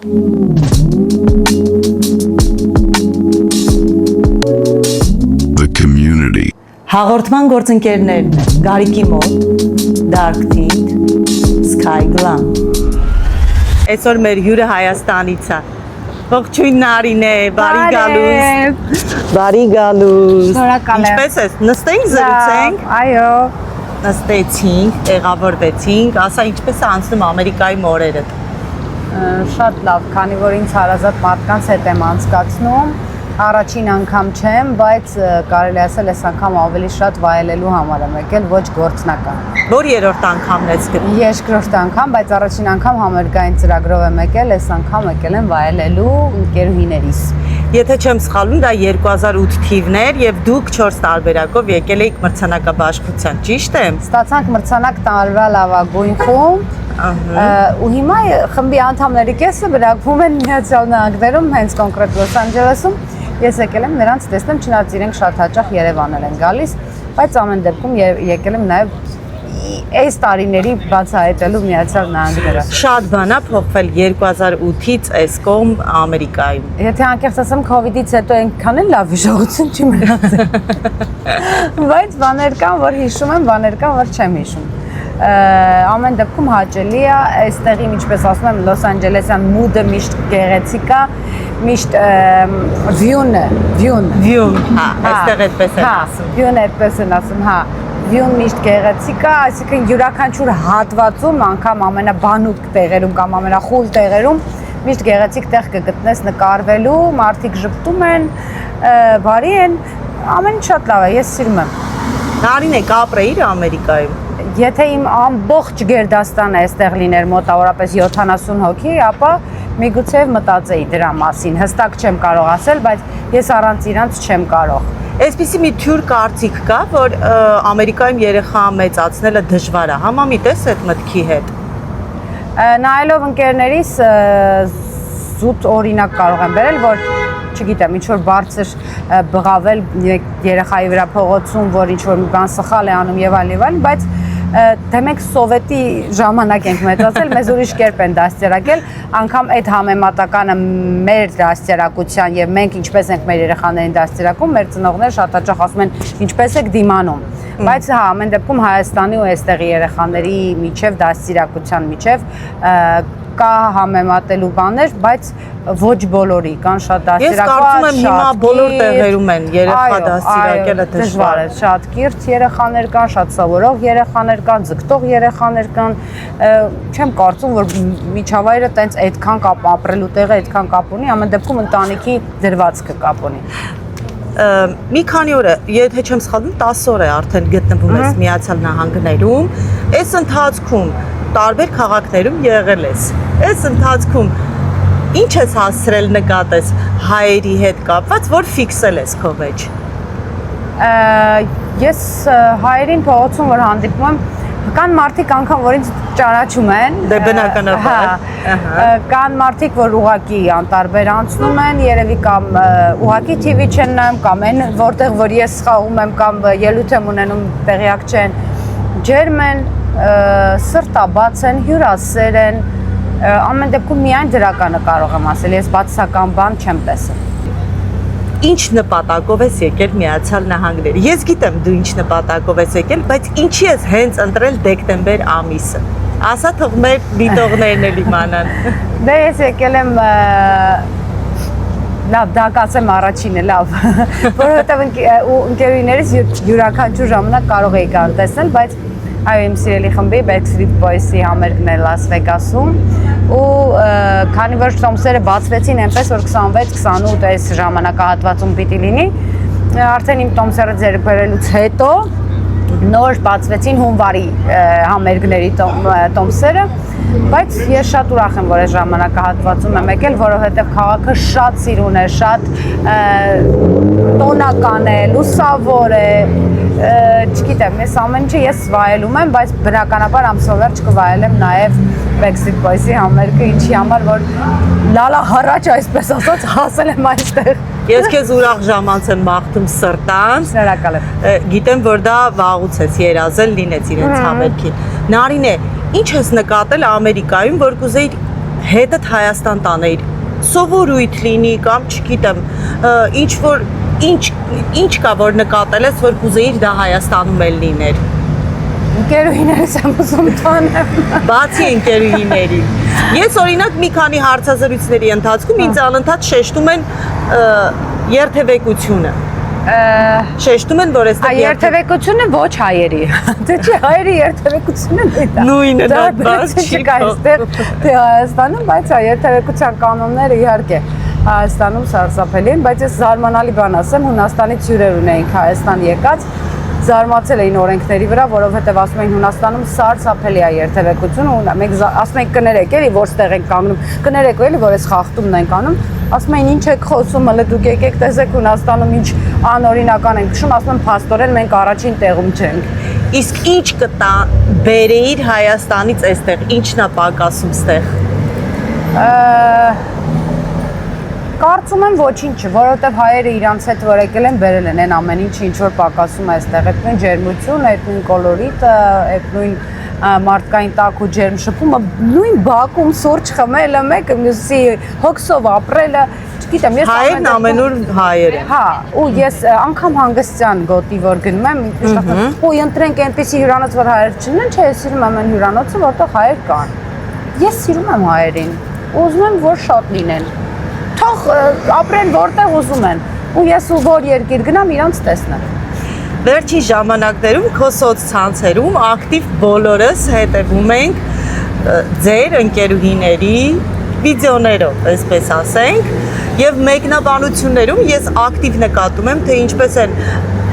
The community. Հաղորդման գործընկերներն են Գարիկի մոտ, Dark Tint, Sky Glam։ Այսօր մեր հյուրը Հայաստանից է։ Ողջույն Նարինե, բարի գալուս։ Բարի գալուս։ Շնորհակալ եմ։ Ինչպես ես։ Նստենք զրուցենք։ Այո։ Նստեցինք, տեղավորվեցինք, ասա ինչպես է անցնում Ամերիկայի մորերը։ Շատ լավ, քանի որ ինձ հարազատ մարդկանց հետ եմ անցկացնում, առաջին անգամ չեմ, բայց կարելի ասել այս անգամ ավելի շատ վայելելու համար եմ եկել, ոչ գործնական։ Որ երրորդ անգամն ես գտնում։ Երկրորդ անգամ, բայց առաջին անգամ համերգային ծրագրով եմ եկել, այս անգամ եկել եմ վայելելու ընկերուհիներիս։ Եթե չեմ սխալվում, դա 2008 թիվն էր եւ դուք 4 տարբերակով եկել եք մրցանակաբաշխության, ճիշտ է։ Ստացանք մրցանակ տարվա լավագույն խումբ։ Ու հիմա խմբի անդամների կեսը բնակվում են Միացյալ Նահանգներում, հենց կոնկրետ Լոս Անջելեսում։ Ես եկել եմ նրանց տեսնեմ, չնայած իրենք շատ հաճախ Երևան են գալիս, բայց ամեն դեպքում եկել եմ նաև այս տարիների բացահայտելու Միացյալ Նահանգները։ Շատ բան է փոխվել 2008-ից այս կողմ Ամերիկայում։ Եթե անկեղծ ասեմ, COVID-ից հետո այնքան էլ լավ հիշողություն չի մնացել։ Բայց բաներ կան, որ հիշում եմ, բաներ կան, որ չեմ հիշում։ Ամեն դեպքում հաճելի է, այստեղի, ինչպես ասում եմ, Լոս Անջելեսյան մուդը միշտ գեղեցիկ է, միշտ վյուն, հա, այստեղ այդպես են ասում։ Վյուն այդպես են ասում, հա, վյուն միշտ գեղեցիկ է, այսինքն յուրաքանչյուր հատվածում, անգամ ամենաբանուկ տեղերում կամ ամենախուլ տեղերում միշտ գեղեցիկ տեղ կգտնես նկարվելու, մարդիկ ժպտում են, բարի են, ամեն ինչ շատ լավ է, ես սիրում եմ։ Նարինե, կապրեիր Ամերիկայում։ Եթե իմ ամբողջ գերդաստանը այստեղ լիներ մոտավորապես 70 հոգի, ապա միգուցե մտածեի դրա մասին։ Հստակ չեմ կարող ասել, բայց ես առանց իրանց չեմ կարող։ Այսպիսի մի թյուր կարծիք կա, որ Ամերիկայում երեխա մեծացնելը դժվար է։ Համամիտ ես այդ մտքի հետ։ Նայելով ընկերներիս զուտ օրինակ կարող եմ բերել, որ չգիտեմ, ինչ որ բարձր բղավել երեխայի վրա փողոցում, որ ինչ որ մի բան սխալ է անում եւ այլն, բայց թե մենք սովետի ժամանակ ենք մեծացել, մեզ ուրիշ կերպ են դաստիարակել, անգամ այդ համեմատականը մեր դաստիարակության եւ մենք ինչպես ենք մեր երեխաներին դաստիարակում, մեր ծնողները շատ հաճախ ասում են ինչպես եք դիմանում, բայց հա, ամեն դեպքում Հայաստանի ու այստեղի երեխաների միջև դաստիարակության միջև կա համեմատելու բաներ, բայց ոչ բոլորի, կան շատ դաստիարակված, շատ կիրթ։ Ես կարծում եմ հիմա բոլոր տեղերում են երեխա դաստիարակելը դժվար է։ Շատ կիրթ երեխաներ կան, շատ սովորող երեխաներ կան, ձգտող երեխաներ կան։ Չեմ կարծում, որ միջավայրը տենց այդքան կապ ապրելու տեղը այդքան կապ ունի, ամեն դեպքում ընտանիքի դրվածքը կապ ունի։ Մի քանի օր է, եթե չեմ սխալվում, 10 օր է արդեն գտնվում ես Միացյալ Նահանգներում։ Այս ընթացքում տարբեր քաղաքներում եղել ես։ Այս ընթացքում ինչ ես հասցրել նկատես հայերի հետ կապված, որ ֆիքսել ես քո մեջ։ Ես հայերին փողոցում որ հանդիպում եմ, կան մարդիկ անգամ, որ ինձ ճանաչում են։ Դե բնականաբար։ Կան մարդիկ, որ ուղակի անտարբեր անցնում են, երևի կամ ուղակի TV չեն նայում, կամ այն որտեղ որ ես խաղում եմ կամ ելույթ եմ ունենում, տեղյակ չեն։ Ջերմ են, սրտաբաց են, հյուրասեր են, ամեն դեպքում միայն դրականը կարող եմ ասել, ես բացասական բան չեմ տեսել։ Ինչ նպատակով ես եկել Միացյալ Նահանգներ։ Ես գիտեմ դու ինչ նպատակով ես եկել, բայց ինչի ես հենց ընտրել դեկտեմբեր ամիսը։ Ասա թող մեր դիտողներն էլ իմանան։ Դե ես եկել եմ լավ, դա կասեմ առաջինը, լավ, որովհետև ընկերուհիներիս յուրաքանչյուր ժամանակ կարող էի կան տեսնել, բայց այո, իմ սիրելի խմբի Backstreet Boys-ի համերգն է Լաս Վեգասում ու քանի որ տոմսերը բացվեցին այնպես, որ 26-28 այս ժամանակահատվածում պիտի լինի, արդեն իմ տոմսերը ձեռք բերելուց հետո նոր բացվեցին հունվարի համերգների տոմսերը, բայց ես շատ ուրախ եմ, որ այս ժամանակահատվածում եմ եկել, որովհետև քաղաքը շատ սիրուն է, շատ տոնական է, լուսավոր է, չգիտեմ, ես ամեն ինչը ես վայելում եմ, բայց բնականաբար ամսվա վերջ կվայելեմ նաև Backstreet Boys-ի համերգը, ինչի համար, որ լալա հառաջ այսպես ասած հասել եմ այստեղ։ Ես քեզ ուրախ ժամանց եմ մաղթում սրտանց։ Շնորհակալ եմ։ Գիտեմ, որ դա վաղուց ես երազել լինեց իրենց համերգին։ Նարինե, ինչ ես նկատել Ամերիկայում, որ կուզեիր հետդ Հայաստան տաներ սովորույթ լինի կամ չգիտեմ ինչ որ ինչ կա որ նկատել ես որ կուզեիր դա Հայաստանում էլ լիներ Ընկերուհիներս եմ ուզում տանեմ։ Բացի ընկերուհիների Ես օրինակ մի քանի հարցազրույցների ընթացքում ինձ անընդհատ շեշտում են երթևեկությունը Շեշտում են որ այստեղ երթևեկությունը ոչ հայերի Դե չի հայերի երթևեկությունը դա Նույնը դա բաց չի այստեղ թե Հայաստանում բայց երթևեկության կանոնները իհարկե Հայաստանում սարսափելի են բայց ես զարմանալի բան ասեմ Հունաստանից հյուրեր ունեինք Հայաստան եկած Զարմացել էին օրենքների վրա, որովհետև ասում են Հունաստանում սարսափելի է երթևեկությունը ու մենք ասում ենք կներեք էլի որ ստեղ ենք կանգնում, կներեք էլի որ այս խախտումն ենք անում, ասում են ինչ եք խոսում, հələ դուք եկեք տեսեք Հունաստանում ինչ անօրինական ենք քշում, ասում են փաստորեն մենք առաջին տեղում չենք։ Իսկ ինչ կտա բերեիր Հայաստանից այստեղ, ինչն է պակասում ստեղ։ Կարծում եմ ոչինչ, որովհետև հայերը իրանց հետ որ եկել են բերել են այն ամեն ինչը ինչ որ պակասում է այստեղ, այդ նույն ջերմությունը, այդ նույն կոլորիտը, այդ նույն մարդկային տաք ու ջերմ շփումը, նույն բակում սուրճ խմելը, մեկը մյուսի հոգսով ապրելը, չգիտեմ, ես Հայերն ամենուր հայեր են։ Հա, ու ես անգամ հանգստյան գոտի որ գնում եմ, ու ընտրենք այնպեսի հյուրանոց որ հայեր չունեն, չէ, ես սիրում եմ այն հյուրանոցը, որտեղ հայեր կան։ Ես սիրում եմ հայերին, ուզում եմ որ շատ լինեն։ Թող ապրեն որտեղ ուզում են ու ես ու որ երկիր գնամ իրանց տեսնեմ Վերջին ժամանակներում քո սոցցանցերում ակտիվ բոլորս հետևում ենք ձեր ընկերուհիների վիդեոներով, այսպես ասենք, եւ մեկնաբանություններում ես ակտիվ նկատում եմ, թե ինչպես են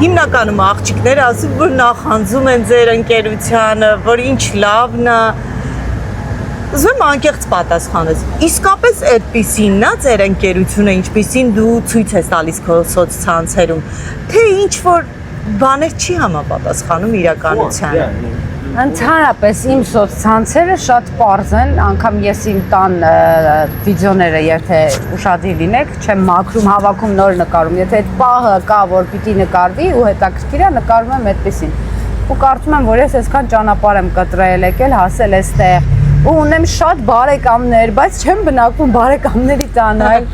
հիմնականում աղջիկները ասում, որ նախանձում են ձեր ընկերությանը, որ ինչ լավն է Ուզում եմ անկեղծ պատասխանես, իսկապես այդպիսինն է ձեր ընկերությունը, ինչպիսին դու ցույց ես տալիս քո սոցցանցերում, թե ինչ որ բաներ չի համապատասխանում իրականությանը։ Ընդհանրապես իմ սոցցանցերը շատ պարզ են, անգամ ես իմ տան վիդեոները եթե ուշադիր լինեք, չեմ մաքրում, հավաքում, նոր նկարում, եթե այդ պահը կա, որ պիտի նկարվի ու հետաքրքիր է, նկարում եմ այդպեսին։ Ու կարծում եմ, որ ես այսքան ճանապարհ եմ կտրել եկել, հասել այստեղ ու ունեմ շատ բարեկամներ, բայց չեմ բնակվում բարեկամների տանը, այլ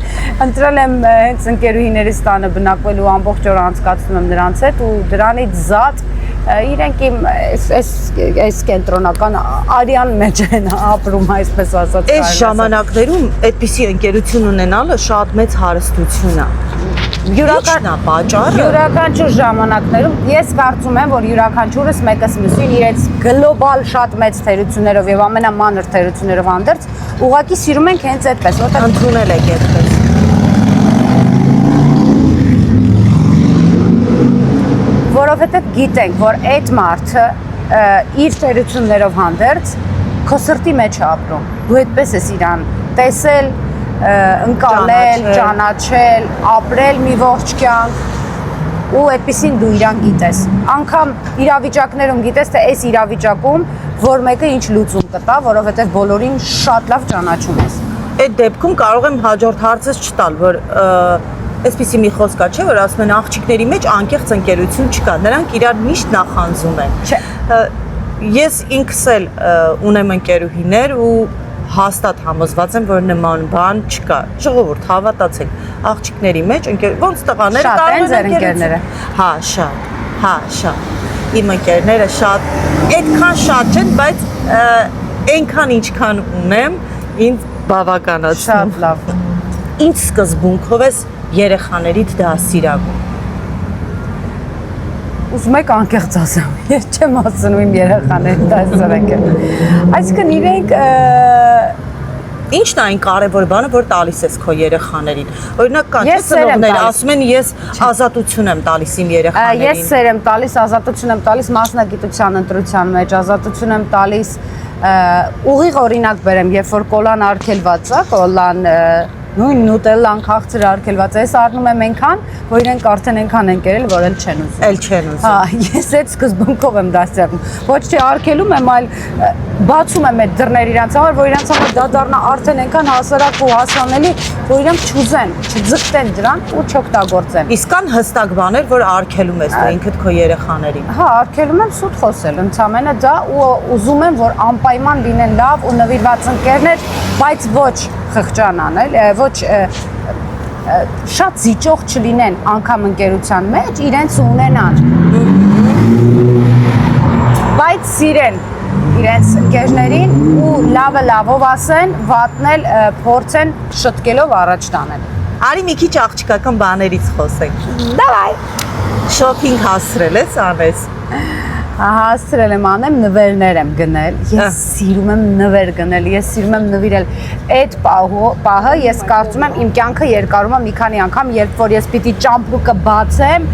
ընտրել եմ հենց ընկերուհիներիս տանը բնակվել ու ամբողջ օր անցկացնում եմ նրանց հետ ու դրանից զատ իրենք իմ այս կենտրոնական արյան մեջ են ապրում, այսպես ասած։ Այս ժամանակներում այդպիսի ընկերություն ունենալը շատ մեծ հարստություն է։ Ինչն է պատճառը։ Յուրաքանչյուր ժամանակներում ես կարծում եմ, որ յուրաքանչյուրս մեկս մյուսին իրենց գլոբալ շատ մեծ թերություններով եւ ամենամանր թերություններով հանդերձ ուղղակի սիրում ենք հենց այդպես, որտեղ ընդունել եք այդպես։ Որովհետեւ գիտենք, որ այդ մարդը իր թերություններով հանդերձ քո սրտի մեջ է ապրում։ Դու այդպես ես իրան տեսել ընկալել, ճանաչել, ապրել մի ողջ կյանք ու այդպեսին դու իրան գիտես։ Անկամ իրավիճակներում գիտես, թե այս իրավիճակում որ մեկը ինչ լուծում կտա, որովհետև բոլորին շատ լավ ճանաչում ես։ Այդ դեպքում կարող եմ հաջորդ հարցս չտալ, որ այսպիսի մի խոսք կա, չէ, որ ասում են աղջիկների մեջ անկեղծ ընկերություն չկա, նրանք իրար միշտ նախանձում են։ Ես ինքս էլ ունեմ ընկերուհիներ ու հաստատ համոզված եմ, որ նման բան չկա։ Ժողովուրդ, հավատացեք, աղջիկների մեջ ոնց տղաները կարող են ընկերները։ Հա, շատ։ Հա, շատ։ Իմ ընկերները շատ, այդքան շատ չեն, բայց այնքան ինչքան ունեմ, ինձ բավականացնում։ Շատ լավ։ Ինչ սկզբունքով ես երեխաներիդ դասիրակում։ Ուզում եք անկեղծ ասեմ, ես չեմ ասում իմ երեխաների դասարակը։ Այսինքն իրենք Ինչն է այն կարևոր բանը, որ տալիս ես քո երեխաներին։ Օրինակ կան ծնողներ, ասում են ես ազատություն եմ տալիս իմ երեխաներին։ Ես սեր եմ տալիս, ազատություն եմ տալիս մասնագիտության ընտրության մեջ, ազատություն եմ տալիս ուղիղ օրինակ բերեմ, երբ որ կոլան արգելված է, կոլան նույն նուտելլան քաղցր արգելված է, ես առնում եմ այնքան, որ իրենք արդեն այնքան են կերել, որ էլ չեն ուզում։ Էլ չեն ուզում։ Հա, ես այդ սկզբունքով եմ դասերակում։ Ոչ թե արգելում եմ, այլ բացում եմ այդ դռները իրանց համար, որ իրանց համար դա դառնա արդեն այնքան հասարակ ու հասանելի, որ իրանք չուզեն, չձգտեն դրան ու չօգտագործեն։ Իսկ կան հստակ բաներ, որ արգելում ես դու ինքդ քո երեխաներին։ Հա, արգելում եմ սուտ խոսել, ընդամենը դա ու ուզում եմ, որ անպայման լինեն լավ ու նվիրված ընկերներ, բայց ոչ խղճան անել, ոչ շատ զիջող չլինեն անգամ ընկերության մեջ, իրենց ունենան։ Բայց սիրեն իրենց ընկերներին ու լավը լավով ասեն, վատն էլ փորձեն շտկելով առաջ տանել։ Արի մի քիչ աղջկական բաներից խոսենք։ Դավայ։ Շոփինգ հասցրել ես անես։ Հասցրել եմ անեմ, նվերներ եմ գնել։ Ես սիրում եմ նվեր գնել, ես սիրում եմ նվիրել։ Այդ պահը ես կարծում եմ իմ կյանքը երկարում է մի քանի անգամ, երբ որ ես պիտի ճամպրուկը բացեմ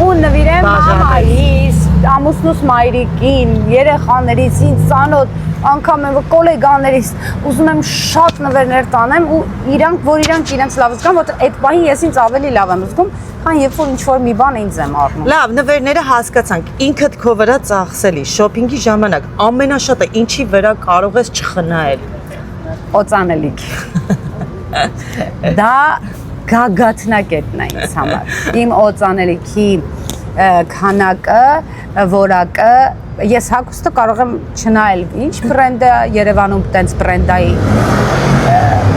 ու նվիրեմ մամայիս, ամուսնուս մայրիկին, երեխաներից, ինձ ծանոթ, անգամ եմ գոլեգաներից, ուզում եմ շատ նվերներ տանեմ ու իրանք, որ իրանք իրենց լավ զգան, որ այդ պահին ես ինձ ավելի լավ եմ զգում, քան երբ որ ինչ-որ մի բան ինձ եմ առնում։ Լավ, նվերները հասկացանք, ինքդ քո վրա ծախսելի, շոփինգի ժամանակ ամենաշատը ինչի վրա կարող ես չխնայել։ Օծանելիք։ Դա գագաթնակետն է ինձ համար։ Իմ օծանելիքի քանակը, որակը, ես հագուստը կարող եմ չնայել ինչ բրենդը Երևանում տենց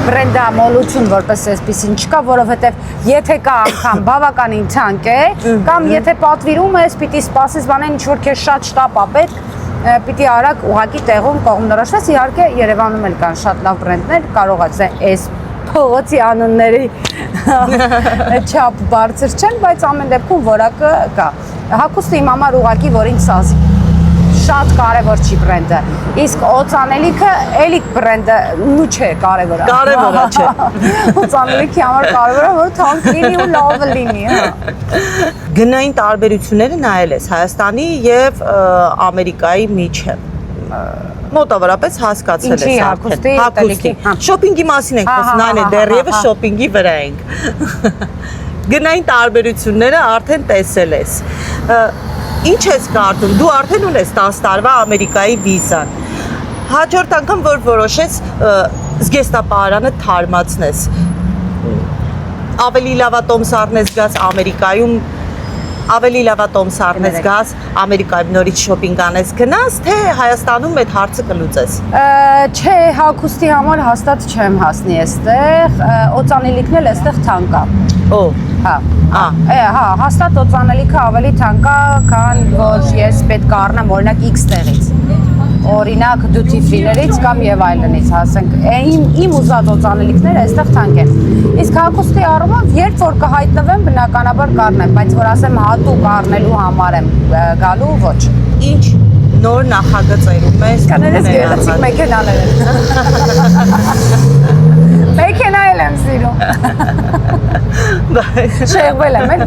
բրենդամոլություն որպես այսպեսին չկա, որովհետև եթե կա անգամ բավականին թանկ է, կամ եթե պատվիրում ես, պիտի սպասես բանեն ինչ-որ քեզ շատ շտապ է պետք, պիտի արագ ուղակի տեղում կողմնորոշվես, իհարկե Երևանում էլ կան շատ լավ բրենդներ, կարող ես այս փողոցի անունների չափ բարձր չեն, բայց ամեն դեպքում որակը կա։ Հագուստը իմ համար ուղակի որ ինձ սազի շատ կարևոր չի բրենդը, իսկ օծանելիքը էլի բրենդը նու չէ կարևորը։ Կարևորը չէ։ Օծանելիքի համար կարևորը որ թանկ լինի ու լավը լինի, հա։ Գնային տարբերությունները նայել ես Հայաստանի եւ Ամերիկայի միջև։ Մոտավորապես հասկացել ես արդեն։ Հագուստի։ Շոփինգի մասին ենք խոսում, այն է դեռևս շոփինգի վրա ենք։ Գնային տարբերությունները արդեն տեսել ես։ Ինչ ես կարծում, դու արդեն ունես 10 տարվա Ամերիկայի վիզան։ Հաջորդ անգամ որ որոշես զգեստապահարանը թարմացնես։ Ավելի լավատոմսարն ես գաս Ամերիկայում, ավելի լավատոմսարն ես գաս Ամերիկայում նորից շոփինգ անես գնաս, թե Հայաստանում այդ հարցը կլուծես։ Չէ, հագուստի համար հաստատ չեմ հասնի այստեղ, օծանելիքն էլ այստեղ թանկ է։ Օ, հա։ Հա, հաստատ օծանելիքը ավելի թանկ է, քան որ ես պետք է առնեմ օրինակ X տեղից։ Օրինակ duty free-ներից կամ եւ այլնից, ասենք, իմ ուզած օծանելիքները այստեղ թանկ են։ Իսկ հագուստի առումով երբ որ կհայտնվեմ, բնականաբար կառնեմ, բայց որ ասեմ հատուկ առնելու համար եմ գալու, ոչ։ Ինչ նոր նախագծերում ես։ Կաներես գեղեցիկ մեքենաներ են։ Մեքենա էլ եմ սիրում։ Շեղվել եմ էլ։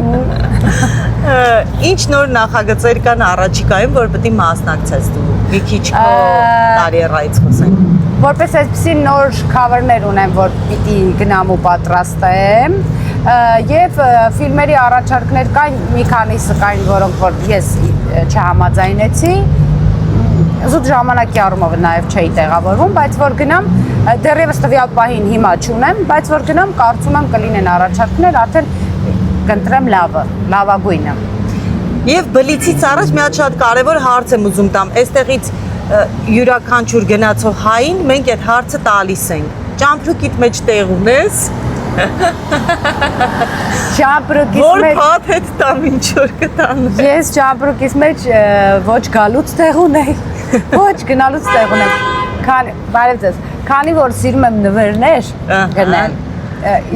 Ինչ նոր նախագծեր կան առաջիկայում, որ պետք է մասնակցես դու։ Մի քիչ կարիերայից խոսենք։ Որպես այսպիսի նոր cover-ներ ունեմ, որ պիտի գնամ ու պատրաստեմ, եւ ֆիլմերի առաջարկներ կային, մի քանիսը կային, որոնք որ ես չհամաձայնեցի, զուտ ժամանակի առումով նաև չէի տեղավորվում, բայց որ գնամ դեռևս տվյալ պահին հիմա չունեմ, բայց որ գնամ կարծում եմ կլինեն առաջարկներ, արդեն կընտրեմ լավագույնը։ Եվ բլիցից առաջ մի հատ շատ կարևոր հարց եմ ուզում տամ, այստեղից յուրաքանչյուր գնացող հային մենք այդ հարցը տալիս ենք։ Ճամփրուկիդ մեջ տեղ ունես։ Ճամփրուկից Որ մեջ փաթ հետ տամ ինչ որ կտան։ Ես ճամփրուկից մեջ ոչ գալուց տեղ ունեի, ոչ գնալուց տեղ ունեմ։ Քանի որ սիրում եմ նվերներ գնել,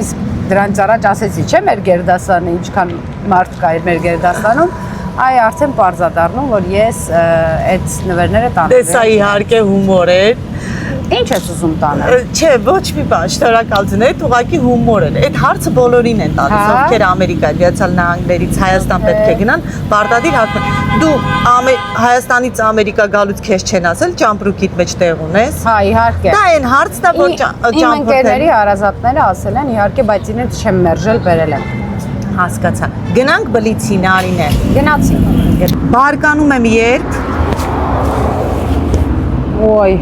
իսկ դրանց առաջ ասեցի, չէ՞ մեր գերդաստանը ինչքան մարդ կա մեր գերդաստանում, այ արդեն պարզա դառնում, որ ես այդ նվերները տանեմ։ Տեսա իհարկե հումոր է։ Ինչ ես ուզում տանել։ Չէ, ոչ մի բան, շնորհակալություն, այդ ուղղակի հումոր է։ Այդ հարցը բոլորին են տալիս, ովքեր Ամերիկա, Միացյալ Նահանգներից Հայաստան պետք է գնան, պարտադիր հարցը։ Դու Հայաստանից Ամերիկա գալուց քեզ չեն ասել, ճամփրուկիդ մեջ տեղ ունես։ Հա, իհարկե։ Դա այն հարցն է, որ իմ ընկերների հարազատները ասել են, իհարկե, բայց ինձ չեմ մերժել, բերել եմ։ Հասկացա։ Գնանք բլիցին, Արինե։ Գնացի։ Բարկանում եմ երբ։ Ոյ։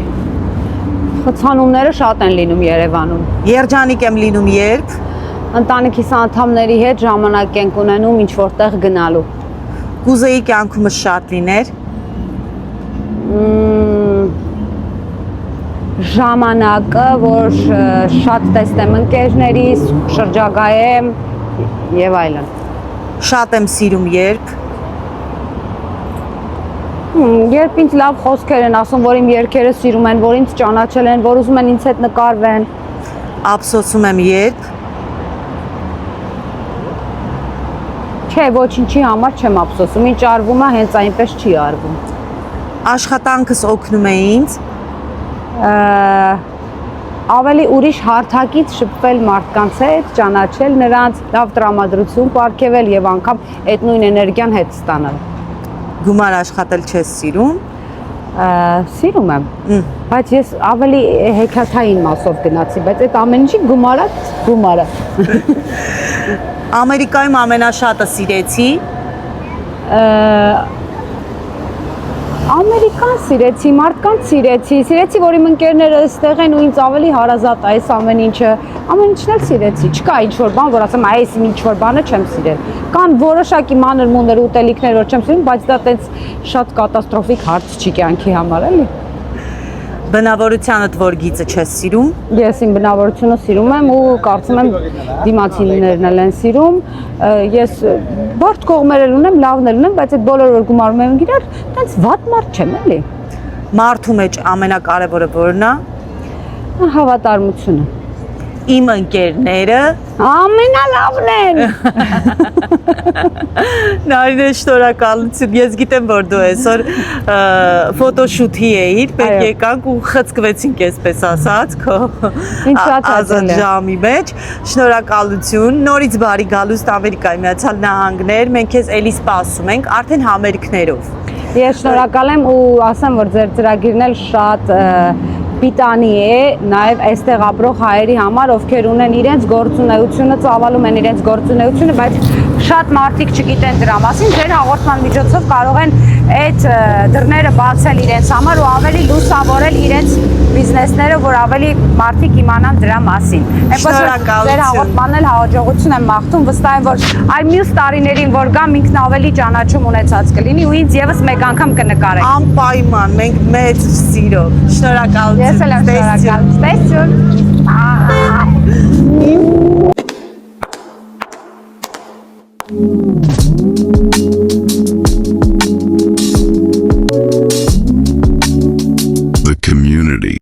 Խցանումները շատ են լինում Երևանում։ Երջանիկ եմ լինում երբ։ Ընտանիքիս անդամների հետ ժամանակ ենք ունենում ինչ որտեղ գնալու։ Կուզեի կյանքումս շատ լիներ։ ժամանակը, որ շատ տեսնեմ ընկերներիս, շրջագայեմ եւ այլն։ Շատ եմ սիրում երբ Երբ ինձ լավ խոսքեր են ասում, որ իմ երգերը սիրում են, որ ինձ ճանաչել են, որ ուզում են ինձ հետ նկարվեն։ ափսոսում եմ երբ Չէ, ոչինչի համար չեմ ափսոսում, ինչ արվում է, հենց այնպես չի արվում։ աշխատանքս օգնում է ինձ Ավելի ուրիշ հարթակից շփվել մարդկանց հետ, ճանաչել նրանց, լավ տրամադրություն պարգևել եւ անգամ այդ նույն էներգիան հետ ստանալ։ գումար աշխատել չես սիրում Սիրում եմ, բայց ես ավելի հեքիաթային մասով գնացի, բայց այդ ամեն ինչի գումարը։ Ամերիկայում ամենաշատը սիրեցի Ամերիկան սիրեցի, մարդկանց սիրեցի, որ իմ ընկերները այստեղ են ու ինձ ավելի հարազատ է այս ամեն ինչն էլ սիրեցի, չկա ինչ-որ բան, որ ասեմ, այս ինչ-որ բանը չեմ սիրել։ Կան որոշակի մանր-մունր ուտելիքներ, որ չեմ սիրում, բայց դա տենց շատ կատաստրոֆիկ հարց չի կյանքի համար, էլի։ Բնավորությանդ որ գիծը չես սիրում Ես իմ բնավորությունը սիրում եմ ու կարծում եմ դիմացիներն էլ են սիրում։ Ես բարդ կողմեր էլ ունեմ, լավն էլ ունեմ, բայց այդ բոլորը որ գումարում եմ իրար, տենց վատ մարդ չեմ, էլի։ Մարդու մեջ ամենակարևորը որն է Հավատարմությունը։ Իմ ընկերները Ամենալավն են։ Նարինե շնորհակալություն ես գիտեմ որ դու այսօր ֆոտոշութի էիր պետք եկանք ու խցկվեցինք այսպես ասած քո ազատ ժամի մեջ շնորհակալություն նորից բարի գալուստ Ամերիկայի Միացյալ Նահանգներ մենք քեզ էլի սպասում ենք արդեն համերգներով Ես շնորհակալ եմ ու ասեմ որ ձեր ծրագիրն էլ շատ պիտանի է նաև այստեղ ապրող հայերի համար, ովքեր ունեն իրենց գործունեությունը, ծավալում են իրենց գործունեությունը, բայց շատ մարդիկ չգիտեն դրա մասին, ձեր հաղորդման միջոցով կարող են այդ դռները բացել իրենց համար ու ավելի լուսավորել իրենց բիզնեսները, որ ավելի մարդիկ իմանան դրա մասին։ Շնորհակալություն։ Ձեր հաղորդմանն էլ հաջողություն եմ մաղթում, վստահ եմ, որ այլ մյուս տարիներին, որ գամ ինքն ավելի ճանաչում ունեցած կլինի ու ինձ եւս մեկ անգամ կնկարեք։ Անպայման մենք մեծ սիրով շնորհակալություն Ես էլ եմ շնորհակալ։ Տեսություն։